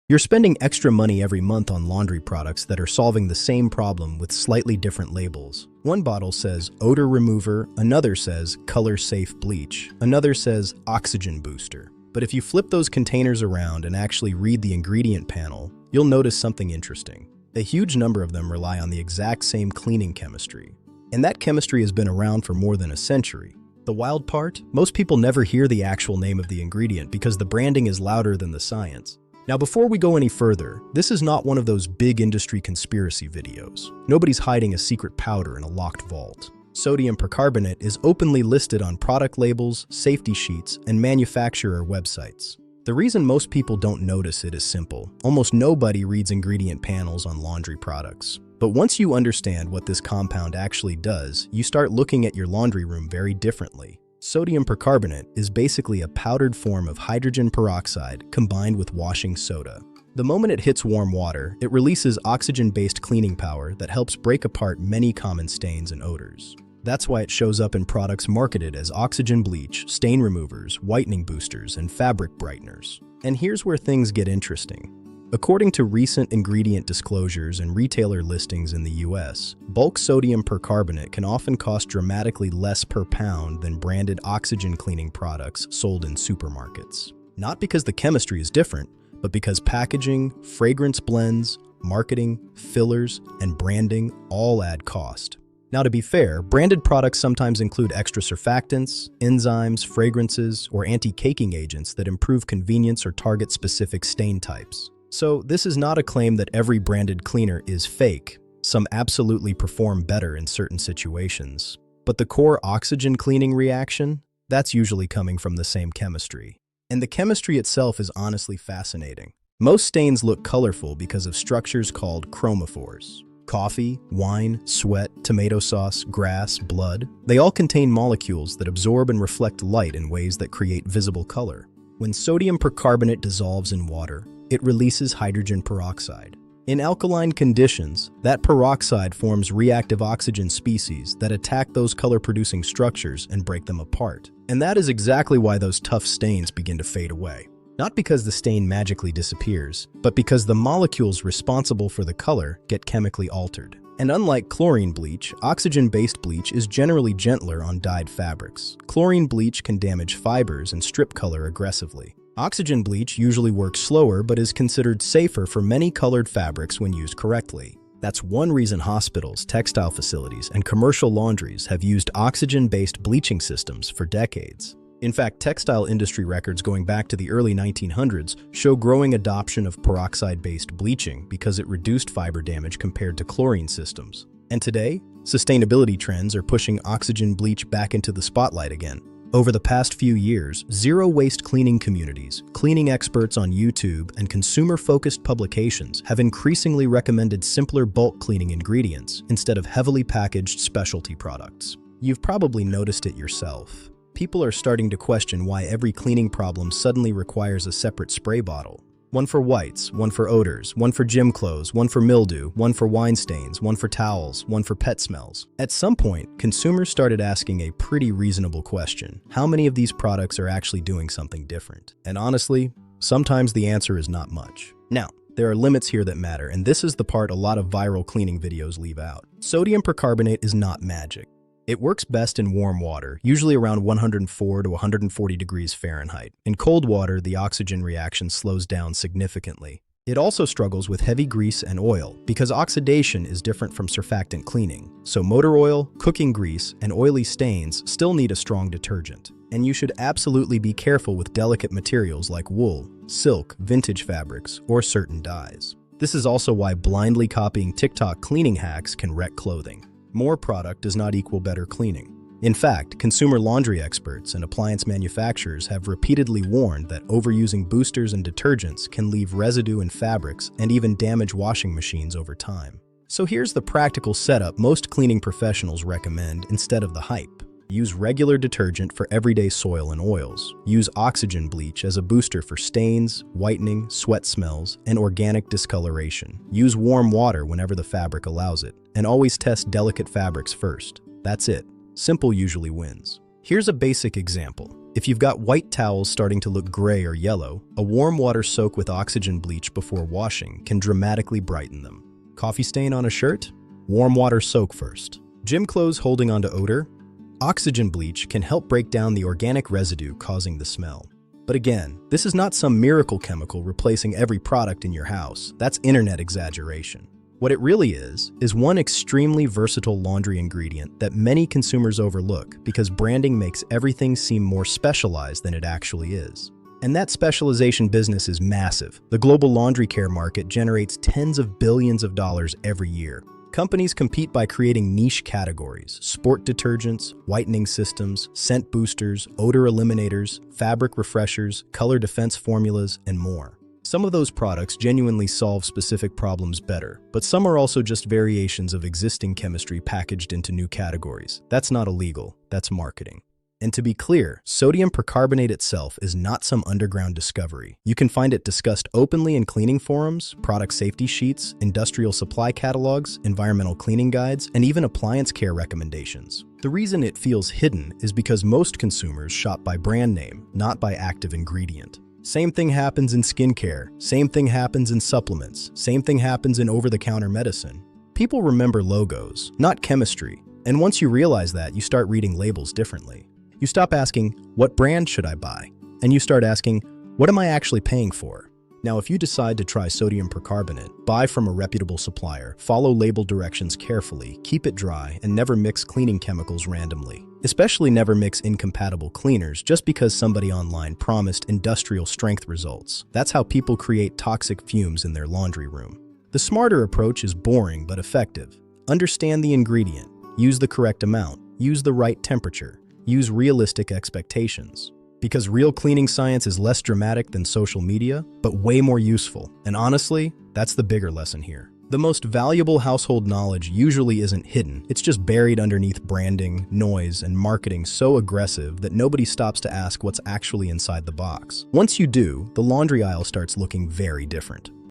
You're spending extra money every month on laundry products that are solving the same problem with slightly different labels. One bottle says odor remover, another says color-safe bleach, another says oxygen booster. But if you flip those containers around and actually read the ingredient panel, you'll notice something interesting. A huge number of them rely on the exact same cleaning chemistry. And that chemistry has been around for more than a century. The wild part? Most people never hear the actual name of the ingredient because the branding is louder than the science. Now, before we go any further, this is not one of those big industry conspiracy videos. Nobody's hiding a secret powder in a locked vault. Sodium percarbonate is openly listed on product labels, safety sheets, and manufacturer websites. The reason most people don't notice it is simple. Almost nobody reads ingredient panels on laundry products. But once you understand what this compound actually does, you start looking at your laundry room very differently. Sodium percarbonate is basically a powdered form of hydrogen peroxide combined with washing soda. The moment it hits warm water, it releases oxygen-based cleaning power that helps break apart many common stains and odors. That's why it shows up in products marketed as oxygen bleach, stain removers, whitening boosters, and fabric brighteners. And here's where things get interesting. According to recent ingredient disclosures and retailer listings in the US, bulk sodium percarbonate can often cost dramatically less per pound than branded oxygen cleaning products sold in supermarkets. Not because the chemistry is different, but because packaging, fragrance blends, marketing, fillers, and branding all add cost. Now, to be fair, branded products sometimes include extra surfactants, enzymes, fragrances, or anti-caking agents that improve convenience or target specific stain types. So this is not a claim that every branded cleaner is fake. Some absolutely perform better in certain situations. But the core oxygen cleaning reaction, that's usually coming from the same chemistry. And the chemistry itself is honestly fascinating. Most stains look colorful because of structures called chromophores. Coffee, wine, sweat, tomato sauce, grass, blood, they all contain molecules that absorb and reflect light in ways that create visible color. When sodium percarbonate dissolves in water, it releases hydrogen peroxide. In alkaline conditions, that peroxide forms reactive oxygen species that attack those color-producing structures and break them apart. And that is exactly why those tough stains begin to fade away. Not because the stain magically disappears, but because the molecules responsible for the color get chemically altered. And unlike chlorine bleach, oxygen-based bleach is generally gentler on dyed fabrics. Chlorine bleach can damage fibers and strip color aggressively. Oxygen bleach usually works slower but is considered safer for many colored fabrics when used correctly. That's one reason hospitals, textile facilities, and commercial laundries have used oxygen-based bleaching systems for decades. In fact, textile industry records going back to the early 1900s show growing adoption of peroxide-based bleaching because it reduced fiber damage compared to chlorine systems. And today, sustainability trends are pushing oxygen bleach back into the spotlight again. Over the past few years, zero-waste cleaning communities, cleaning experts on YouTube, and consumer-focused publications have increasingly recommended simpler bulk cleaning ingredients instead of heavily packaged specialty products. You've probably noticed it yourself. People are starting to question why every cleaning problem suddenly requires a separate spray bottle. One for whites, one for odors, one for gym clothes, one for mildew, one for wine stains, one for towels, one for pet smells. At some point, consumers started asking a pretty reasonable question. How many of these products are actually doing something different? And honestly, sometimes the answer is not much. Now, there are limits here that matter, and this is the part a lot of viral cleaning videos leave out. Sodium percarbonate is not magic. It works best in warm water, usually around 104 to 140 degrees Fahrenheit. In cold water, the oxygen reaction slows down significantly. It also struggles with heavy grease and oil because oxidation is different from surfactant cleaning. So motor oil, cooking grease, and oily stains still need a strong detergent. And you should absolutely be careful with delicate materials like wool, silk, vintage fabrics, or certain dyes. This is also why blindly copying TikTok cleaning hacks can wreck clothing. More product does not equal better cleaning. In fact, consumer laundry experts and appliance manufacturers have repeatedly warned that overusing boosters and detergents can leave residue in fabrics and even damage washing machines over time. So here's the practical setup most cleaning professionals recommend instead of the hype. Use regular detergent for everyday soil and oils. Use oxygen bleach as a booster for stains, whitening, sweat smells, and organic discoloration. Use warm water whenever the fabric allows it. And always test delicate fabrics first. That's it. Simple usually wins. Here's a basic example. If you've got white towels starting to look gray or yellow, a warm water soak with oxygen bleach before washing can dramatically brighten them. Coffee stain on a shirt? Warm water soak first. Gym clothes holding onto odor? Oxygen bleach can help break down the organic residue causing the smell. But again, this is not some miracle chemical replacing every product in your house. That's internet exaggeration. What it really is one extremely versatile laundry ingredient that many consumers overlook because branding makes everything seem more specialized than it actually is. And that specialization business is massive. The global laundry care market generates tens of billions of dollars every year. Companies compete by creating niche categories: sport detergents, whitening systems, scent boosters, odor eliminators, fabric refreshers, color defense formulas, and more. Some of those products genuinely solve specific problems better, but some are also just variations of existing chemistry packaged into new categories. That's not illegal, that's marketing. And to be clear, sodium percarbonate itself is not some underground discovery. You can find it discussed openly in cleaning forums, product safety sheets, industrial supply catalogs, environmental cleaning guides, and even appliance care recommendations. The reason it feels hidden is because most consumers shop by brand name, not by active ingredient. Same thing happens in skincare, same thing happens in supplements, same thing happens in over-the-counter medicine. People remember logos, not chemistry, and once you realize that, you start reading labels differently. You stop asking, what brand should I buy? And you start asking, what am I actually paying for? Now, if you decide to try sodium percarbonate, buy from a reputable supplier, follow label directions carefully, keep it dry, and never mix cleaning chemicals randomly. Especially never mix incompatible cleaners just because somebody online promised industrial strength results. That's how people create toxic fumes in their laundry room. The smarter approach is boring but effective. Understand the ingredient, use the correct amount, use the right temperature. Use realistic expectations. Because real cleaning science is less dramatic than social media, but way more useful. And honestly, that's the bigger lesson here. The most valuable household knowledge usually isn't hidden. It's just buried underneath branding, noise, and marketing so aggressive that nobody stops to ask what's actually inside the box. Once you do, the laundry aisle starts looking very different.